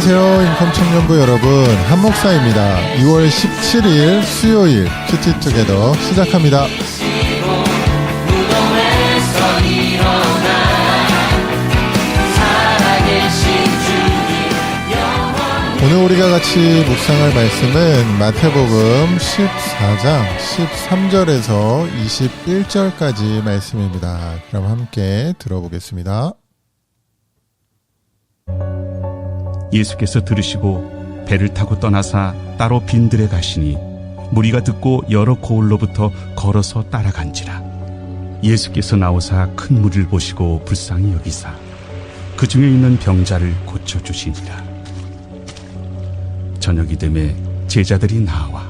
안녕하세요. 인컴청년부 여러분, 한목사입니다. 2월 17일 수요일 큐티투게더 시작합니다. 오늘 우리가 같이 묵상할 말씀은 마태복음 14장 13절에서 21절까지 말씀입니다. 그럼 함께 들어보겠습니다. 예수께서 들으시고 배를 타고 떠나사 따로 빈들에 가시니 무리가 듣고 여러 고을로부터 걸어서 따라간지라. 예수께서 나오사 큰 무리를 보시고 불쌍히 여기사 그 중에 있는 병자를 고쳐주시니라. 저녁이 되매 제자들이 나와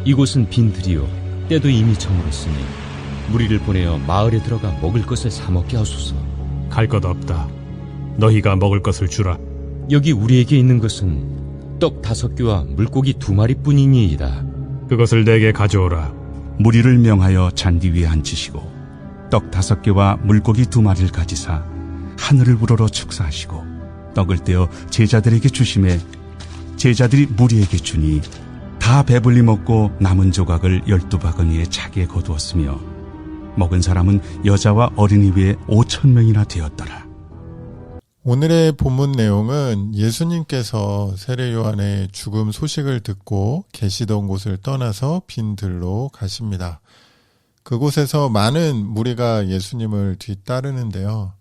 이곳은 빈들이요 때도 이미 저물었으니 무리를 보내어 마을에 들어가 먹을 것을 사 먹게 하소서. 갈 것 없다. 너희가 먹을 것을 주라. 여기 우리에게 있는 것은 떡 5개와 물고기 2마리뿐이니이다. 그것을 내게 가져오라. 무리를 명하여 잔디 위에 앉히시고 떡 5개와 물고기 2마리를 가지사 하늘을 우러러 축사하시고 떡을 떼어 제자들에게 주시매 제자들이 무리에게 주니 다 배불리 먹고 남은 조각을 12바구니에 차게 거두었으며 먹은 사람은 여자와 어린이 외에 5,000명이나 되었더라. 오늘의 본문 내용은 예수님께서 세례 요한의 죽음 소식을 듣고 계시던 곳을 떠나서 빈들로 가십니다. 그곳에서 많은 무리가 예수님을 뒤따르는데요.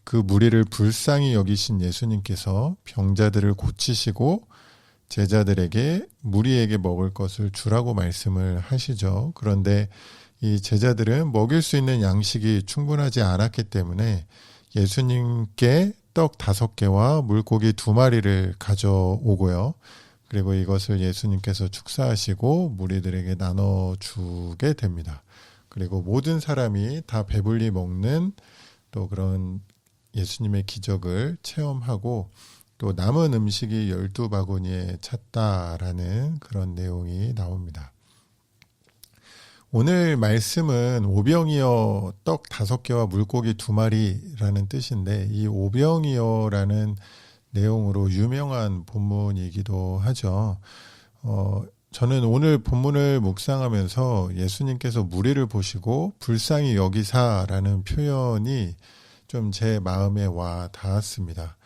그 무리를 불쌍히 여기신 예수님께서 병자들을 고치시고 제자들에게 무리에게 먹을 것을 주라고 말씀을 하시죠. 그런데 이 제자들은 먹일 수 있는 양식이 충분하지 않았기 때문에 예수님께 떡 5개와 물고기 2마리를 가져오고요. 그리고 이것을 예수님께서 축사하시고 무리들에게 나눠주게 됩니다. 그리고 모든 사람이 다 배불리 먹는 또 그런 예수님의 기적을 체험하고 또 남은 음식이 12바구니에 찼다라는 그런 내용이 나옵니다. 오늘 말씀은 오병이어 떡 5개와 물고기 2마리라는 뜻인데 이 오병이어라는 내용으로 유명한 본문이기도 하죠. 저는 오늘 본문을 묵상하면서 예수님께서 무리를 보시고 불쌍히 여기사라는 표현이 좀 제 마음에 와 닿았습니다.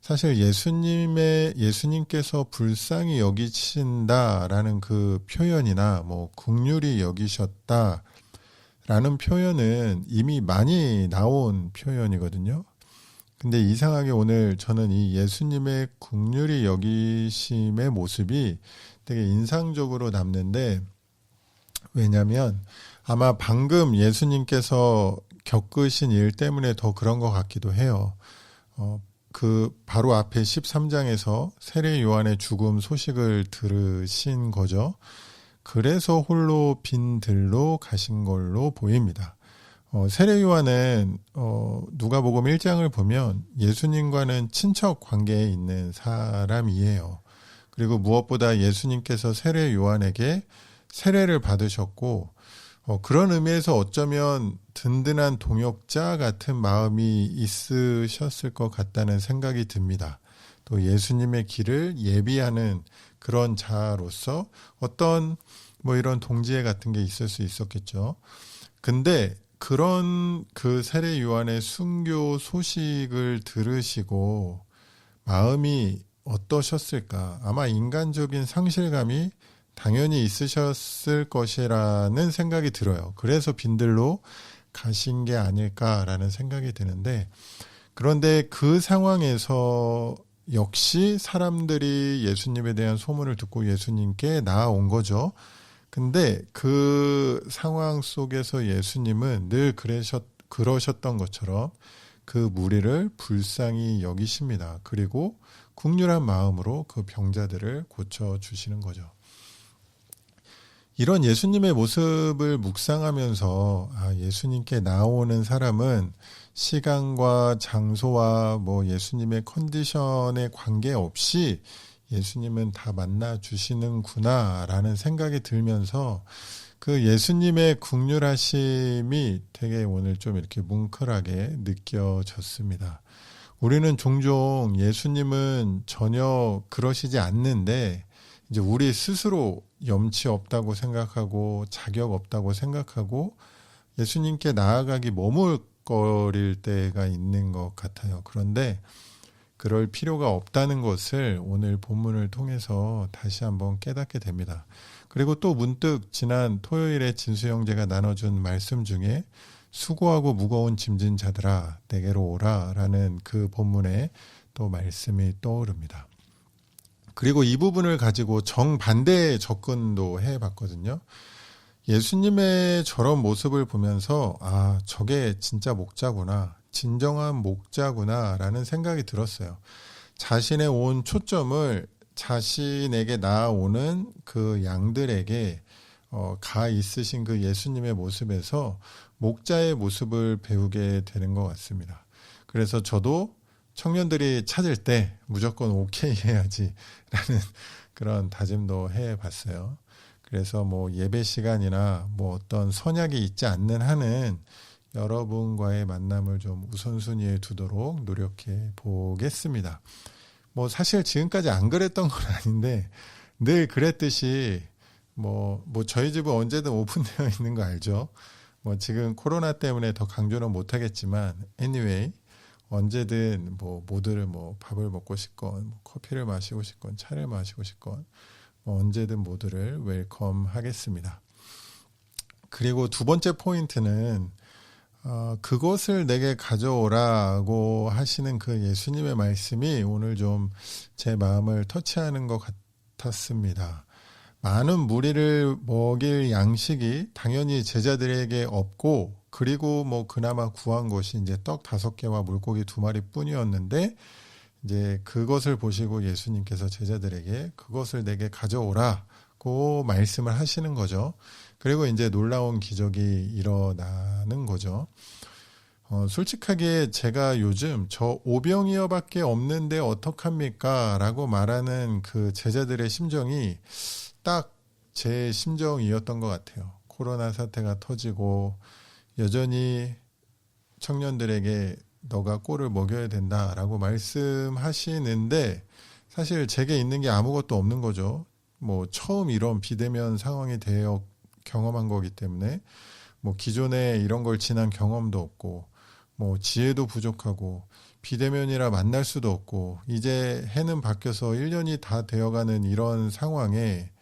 사실 예수님께서 불쌍히 여기신다라는 그 표현이나 긍휼히 여기셨다라는 표현은 이미 많이 나온 표현이거든요. 근데 이상하게 오늘 저는 이 예수님의 긍휼히 여기심의 모습이 되게 인상적으로 남는데, 왜냐하면 아마 방금 예수님께서 겪으신 일 때문에 더 그런 것 같기도 해요. 그 바로 앞에 13장에서 세례 요한의 죽음 소식을 들으신 거죠. 그래서 홀로 빈들로 가신 걸로 보입니다. 세례 요한은 누가복음 1장을 보면 예수님과는 친척 관계에 있는 사람이에요. 그리고 무엇보다 예수님께서 세례 요한에게 세례를 받으셨고 그런 의미에서 어쩌면 든든한 동역자 같은 마음이 있으셨을 것 같다는 생각이 듭니다. 또 예수님의 길을 예비하는 그런 자로서 어떤 이런 동지애 같은 게 있을 수 있었겠죠. 근데 그런 그 세례 요한의 순교 소식을 들으시고 마음이 어떠셨을까? 아마 인간적인 상실감이 당연히 있으셨을 것이라는 생각이 들어요. 그래서 빈들로 가신 게 아닐까라는 생각이 드는데, 그런데 그 상황에서 역시 사람들이 예수님에 대한 소문을 듣고 예수님께 나아온 거죠. 근데 그 상황 속에서 예수님은 늘 그러셨던 것처럼 그 무리를 불쌍히 여기십니다. 그리고 긍휼한 마음으로 그 병자들을 고쳐주시는 거죠. 이런 예수님의 모습을 묵상하면서 예수님께 나오는 사람은 시간과 장소와 예수님의 컨디션에 관계없이 예수님은 다 만나주시는구나라는 생각이 들면서 그 예수님의 긍휼하심이 되게 오늘 좀 이렇게 뭉클하게 느껴졌습니다. 우리는 종종 예수님은 전혀 그러시지 않는데 이제 우리 스스로 염치 없다고 생각하고 자격 없다고 생각하고 예수님께 나아가기 머물거릴 때가 있는 것 같아요. 그런데 그럴 필요가 없다는 것을 오늘 본문을 통해서 다시 한번 깨닫게 됩니다. 그리고 또 문득 지난 토요일에 진수 형제가 나눠준 말씀 중에 수고하고 무거운 짐진 자들아 내게로 오라 라는 그 본문에 또 말씀이 떠오릅니다. 그리고 이 부분을 가지고 정반대의 접근도 해봤거든요. 예수님의 저런 모습을 보면서 아, 저게 진짜 목자구나, 진정한 목자구나 라는 생각이 들었어요. 자신의 온 초점을 자신에게 나아오는 그 양들에게 가 있으신 그 예수님의 모습에서 목자의 모습을 배우게 되는 것 같습니다. 그래서 저도 청년들이 찾을 때 무조건 오케이 해야지 라는 그런 다짐도 해봤어요. 그래서 뭐 예배 시간이나 뭐 어떤 선약이 있지 않는 한은 여러분과의 만남을 좀 우선순위에 두도록 노력해 보겠습니다. 뭐 사실 지금까지 안 그랬던 건 아닌데 늘 그랬듯이 뭐 저희 집은 언제든 오픈되어 있는 거 알죠? 뭐 지금 코로나 때문에 더 강조는 못하겠지만 anyway 언제든 뭐 모두를 뭐 밥을 먹고 싶건 뭐 커피를 마시고 싶건 차를 마시고 싶건 뭐 언제든 모두를 웰컴하겠습니다. 그리고 두 번째 포인트는 그것을 내게 가져오라고 하시는 그 예수님의 말씀이 오늘 좀 제 마음을 터치하는 것 같았습니다. 많은 무리를 먹일 양식이 당연히 제자들에게 없고 그리고 뭐 그나마 구한 것이 이제 떡 5개와 물고기 2마리 뿐이었는데 이제 그것을 보시고 예수님께서 제자들에게 그것을 내게 가져오라고 말씀을 하시는 거죠. 그리고 이제 놀라운 기적이 일어나는 거죠. 솔직하게 제가 요즘 저 5병이어밖에 없는데 어떡합니까? 라고 말하는 그 제자들의 심정이 딱 제 심정이었던 것 같아요. 코로나 사태가 터지고 여전히 청년들에게 너가 꼴을 먹여야 된다라고 말씀하시는데 사실 제게 있는 게 아무것도 없는 거죠. 뭐 처음 이런 비대면 상황이 되어 경험한 거기 때문에 뭐 기존에 이런 걸 지난 경험도 없고 뭐 지혜도 부족하고 비대면이라 만날 수도 없고 이제 해는 바뀌어서 1년이 다 되어가는 이런 상황에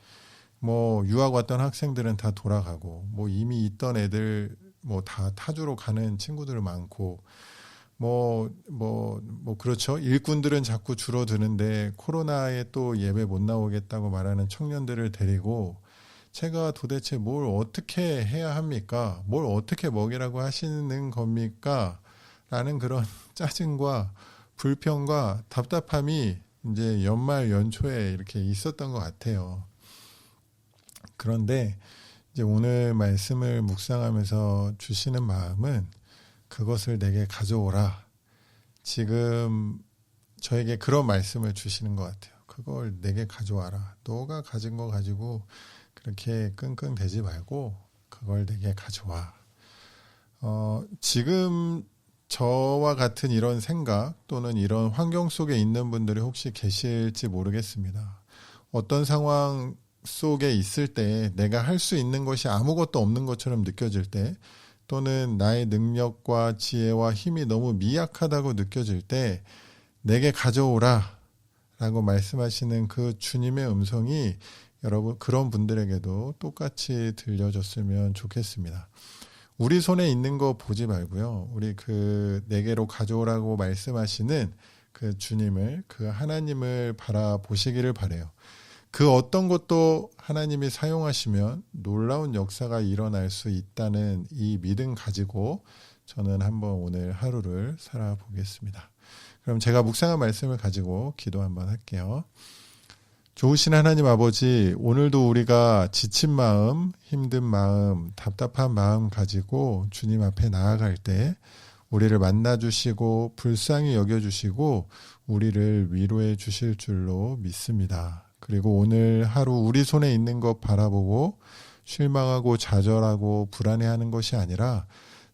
뭐 유학 왔던 학생들은 다 돌아가고 뭐 이미 있던 애들 뭐 다 타주로 가는 친구들 많고 뭐 그렇죠. 일꾼들은 자꾸 줄어드는데 코로나에 또 예배 못 나오겠다고 말하는 청년들을 데리고 제가 도대체 뭘 어떻게 해야 합니까? 뭘 어떻게 먹이라고 하시는 겁니까? 라는 그런 짜증과 불평과 답답함이 이제 연말 연초에 이렇게 있었던 것 같아요. 그런데 이제 오늘 말씀을 묵상하면서 주시는 마음은 그것을 내게 가져오라. 지금 저에게 그런 말씀을 주시는 것 같아요. 그걸 내게 가져와라. 너가 가진 거 가지고 그렇게 끙끙대지 말고 그걸 내게 가져와. 지금 저와 같은 이런 생각 또는 이런 환경 속에 있는 분들이 혹시 계실지 모르겠습니다. 어떤 상황 속에 있을 때 내가 할 수 있는 것이 아무것도 없는 것처럼 느껴질 때 또는 나의 능력과 지혜와 힘이 너무 미약하다고 느껴질 때 내게 가져오라 라고 말씀하시는 그 주님의 음성이 여러분 그런 분들에게도 똑같이 들려줬으면 좋겠습니다. 우리 손에 있는 거 보지 말고요. 우리 그 내게로 가져오라고 말씀하시는 그 주님을 그 하나님을 바라보시기를 바라요. 그 어떤 것도 하나님이 사용하시면 놀라운 역사가 일어날 수 있다는 이 믿음 가지고 저는 한번 오늘 하루를 살아보겠습니다. 그럼 제가 묵상한 말씀을 가지고 기도 한번 할게요. 좋으신 하나님 아버지, 오늘도 우리가 지친 마음, 힘든 마음, 답답한 마음 가지고 주님 앞에 나아갈 때 우리를 만나주시고 불쌍히 여겨주시고 우리를 위로해 주실 줄로 믿습니다. 그리고 오늘 하루 우리 손에 있는 것 바라보고 실망하고 좌절하고 불안해하는 것이 아니라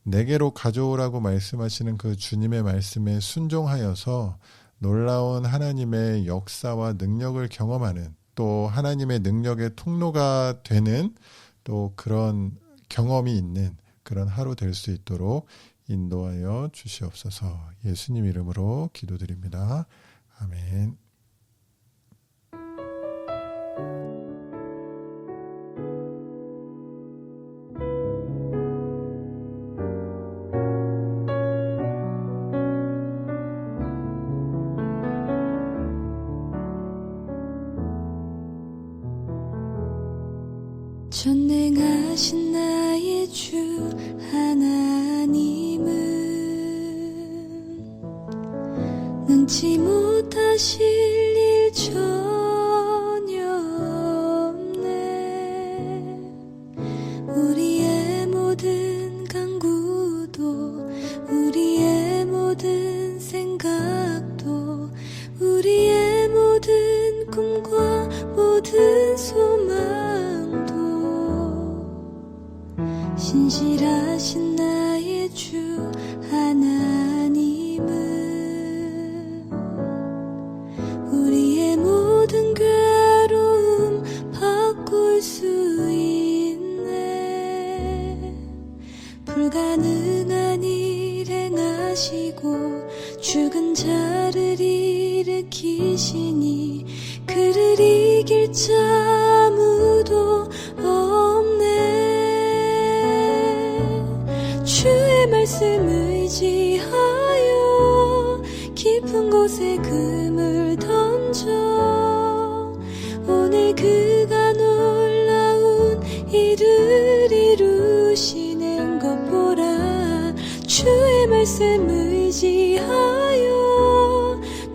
내게로 가져오라고 말씀하시는 그 주님의 말씀에 순종하여서 놀라운 하나님의 역사와 능력을 경험하는, 또 하나님의 능력의 통로가 되는 또 그런 경험이 있는 그런 하루 될 수 있도록 인도하여 주시옵소서. 예수님 이름으로 기도드립니다. 아멘. 전능하신 나의 주 하나님은 능치 못하실 일 전혀 없네. 우리의 모든 간구도 우리의 모든 생각도 우리의 모든 꿈과 모든 소망도 신실하신 나의 주 하나님은 우리의 모든 괴로움 바꿀 수 있네. 불가능한 일 행하시고 죽은 자를 일으키시니 그를 이길 자 아무도 없네. 주의 말씀 의지하여 깊은 곳에 금을 던져 오늘 그가 놀라운 일을 이루시는 것 보라. 주의 말씀 의지하여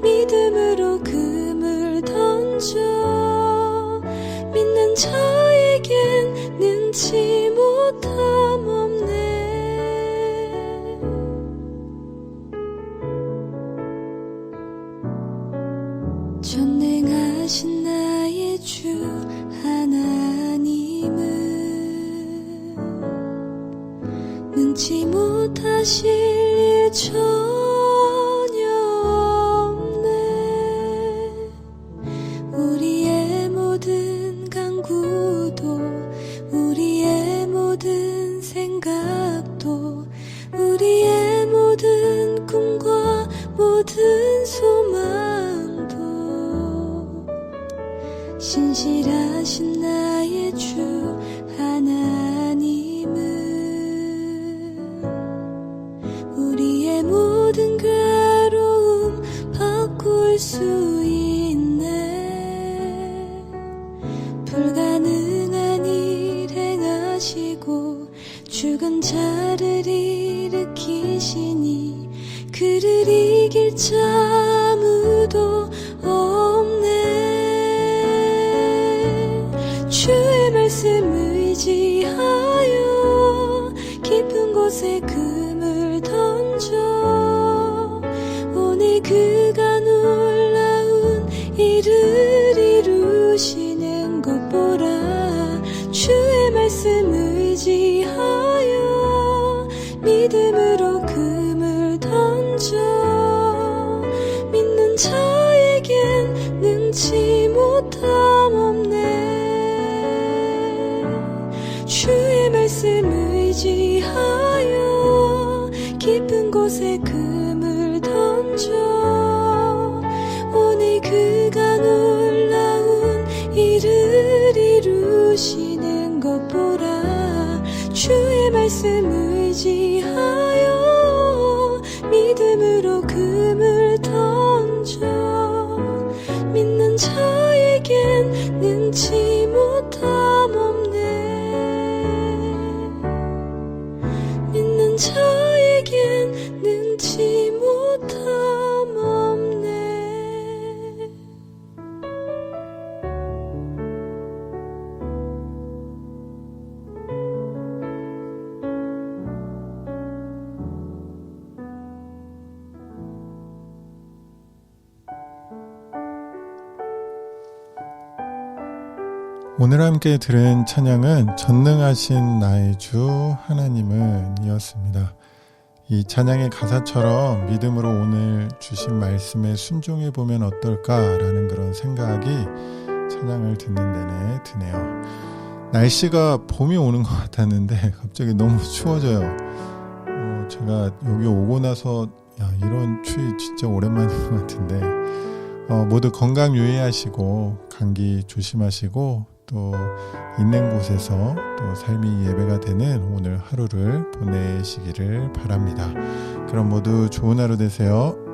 믿음으로 금을 던져 믿는 자에겐 능치 못함 없네. 전능하신 나의 주 하나님은 능치 못하실 일 전혀 없네. 우리의 모든 간구도 우리의 모든 생각도 우리의 모든 꿈과 모든 소망도 신실하신 나의 주 하나님은 우리의 모든 괴로움 바꿀 수 있네. 불가능한 일 행하시고 죽은 자를 일으키시니 그를 이길 자 아무도 없네. 주의 말씀 의지하여 깊은 곳에 금을 던져 오늘 그가 놀라운 일을 이루시는 것 보라. 주의 말씀 의지하여 믿음으로 금을 던져 믿는 자에겐 능치 못함 없네. 주의 말씀 의지하여 깊은 곳에 금을 던져 오늘 그가 놀라운 일을 이루시는 것 보라. 주의 말씀 의지하여 믿음으로 금을 던져 믿는 자에겐 능치 못함 없네. 믿는 자에겐 능치 못함 없네. 오늘 함께 들은 찬양은 전능하신 나의 주 하나님은 이었습니다. 이 찬양의 가사처럼 믿음으로 오늘 주신 말씀에 순종해 보면 어떨까라는 그런 생각이 찬양을 듣는 내내 드네요. 날씨가 봄이 오는 것 같았는데 갑자기 너무 추워져요. 제가 여기 오고 나서 이런 추위 진짜 오랜만인 것 같은데 모두 건강 유의하시고 감기 조심하시고 또 있는 곳에서 또 삶이 예배가 되는 오늘 하루를 보내시기를 바랍니다. 그럼 모두 좋은 하루 되세요.